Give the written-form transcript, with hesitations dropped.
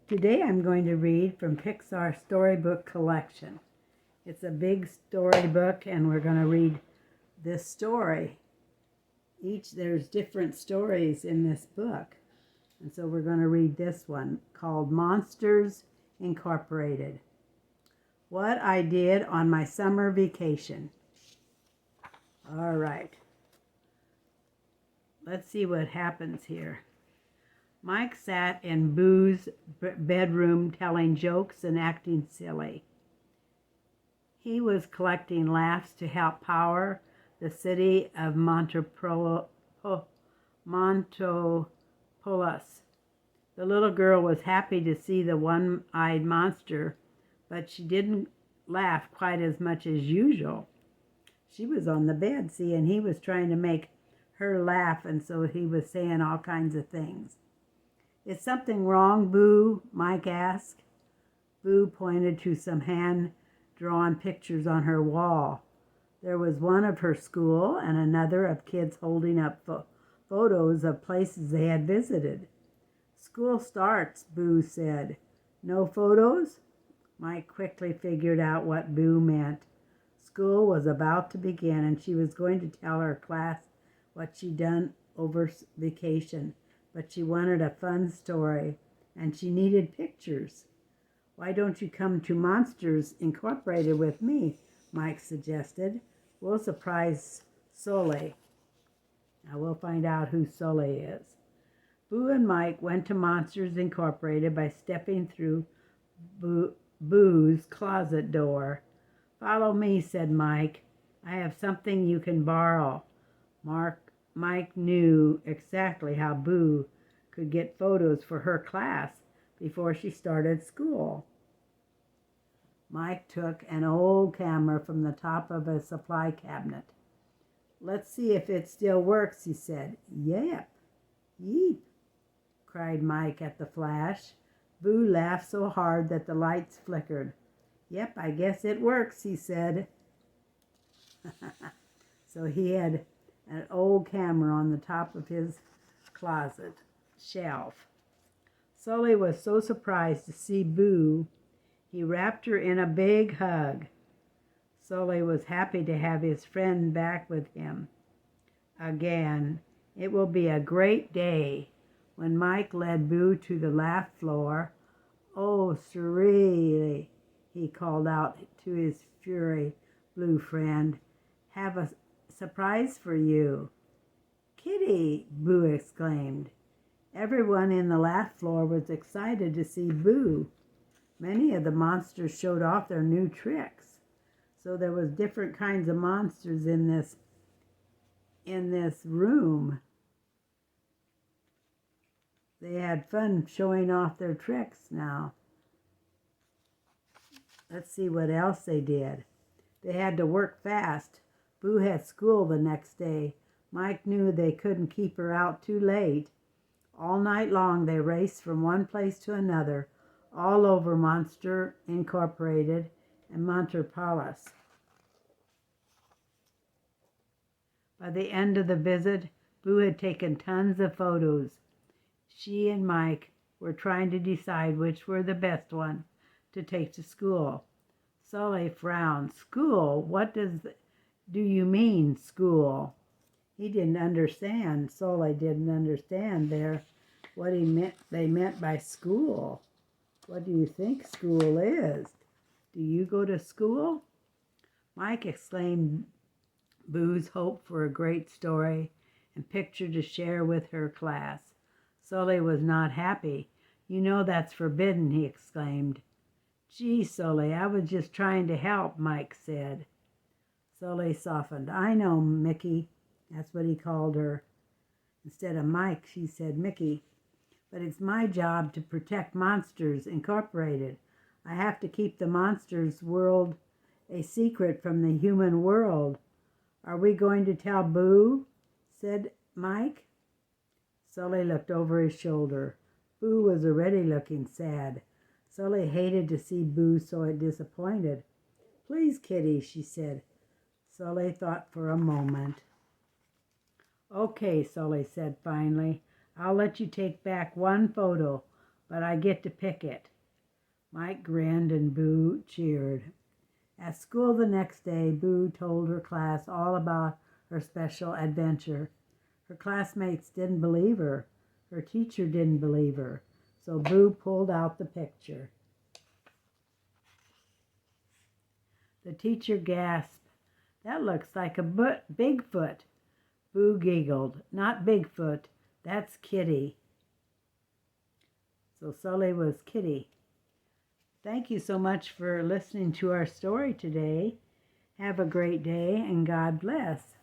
Today I'm going to read from Pixar Storybook collection. It's a big storybook and we're going to read this story. There's different stories in this book. And so we're going to read this one called Monsters Incorporated. What I Did on My Summer Vacation. All right. Let's see what happens here. Mike sat in Boo's bedroom telling jokes and acting silly. He was collecting laughs to help power the city of Montopolis. The little girl was happy to see the one-eyed monster, but she didn't laugh quite as much as usual. She was on the bed, see, and he was trying to make her laugh, and so he was saying all kinds of things. Is something wrong, Boo? Mike asked. Boo pointed to some hand-drawn pictures on her wall. There was one of her school and another of kids holding up photos of places they had visited. School starts, Boo said. No photos? Mike quickly figured out what Boo meant. School was about to begin and she was going to tell her class what she'd done over vacation. But she wanted a fun story, and she needed pictures. Why don't you come to Monsters Incorporated with me? Mike suggested. We'll surprise Soleil. Now we'll find out who Soleil is. Boo and Mike went to Monsters Incorporated by stepping through Boo's closet door. Follow me, said Mike. I have something you can borrow. Mike knew exactly how Boo could get photos for her class before she started school. Mike took an old camera from the top of a supply cabinet. Let's see if it still works, he said. Yep. Yeep, cried Mike at the flash. Boo laughed so hard that the lights flickered. Yep, I guess it works, he said. So he had an old camera on the top of his closet shelf. Sully was so surprised to see Boo, he wrapped her in a big hug. Sully was happy to have his friend back with him again. It will be a great day. When Mike led Boo to the laugh floor, oh, Surreally, he called out to his fury blue friend, have a surprise for you. Kitty, Boo exclaimed. Everyone in the laugh floor was excited to see Boo. Many of the monsters showed off their new tricks. So there was different kinds of monsters in this room. They had fun showing off their tricks now. Let's see what else they did. They had to work fast. Boo had school the next day. Mike knew they couldn't keep her out too late. All night long they raced from one place to another, all over Monster Incorporated and Montopolis. By the end of the visit, Boo had taken tons of photos. She and Mike were trying to decide which were the best one to take to school. Sully frowned. School? What do you mean, school? He didn't understand. Sully didn't understand what they meant by school. What do you think school is? Do you go to school? Mike exclaimed Boo's hope for a great story and picture to share with her class. Sully was not happy. You know that's forbidden, he exclaimed. Gee, Sully, I was just trying to help, Mike said. Sully softened. I know, Mickey. That's what he called her. Instead of Mike, she said Mickey. But it's my job to protect Monsters Incorporated. I have to keep the monsters world a secret from the human world. Are we going to tell Boo? Said Mike. Sully looked over his shoulder. Boo was already looking sad. Sully hated to see Boo so disappointed. Please, Kitty, she said. Sully thought for a moment. Okay, Sully said finally. I'll let you take back one photo. but I get to pick it." Mike grinned and Boo cheered. At school the next day, Boo told her class all about her special adventure. Her classmates didn't believe her. Her teacher didn't believe her. So Boo pulled out the picture. The teacher gasped, "That looks like a Bigfoot." Boo giggled, "Not Bigfoot, that's Kitty." So Sully was Kitty. Thank you so much for listening to our story today. Have a great day and God bless.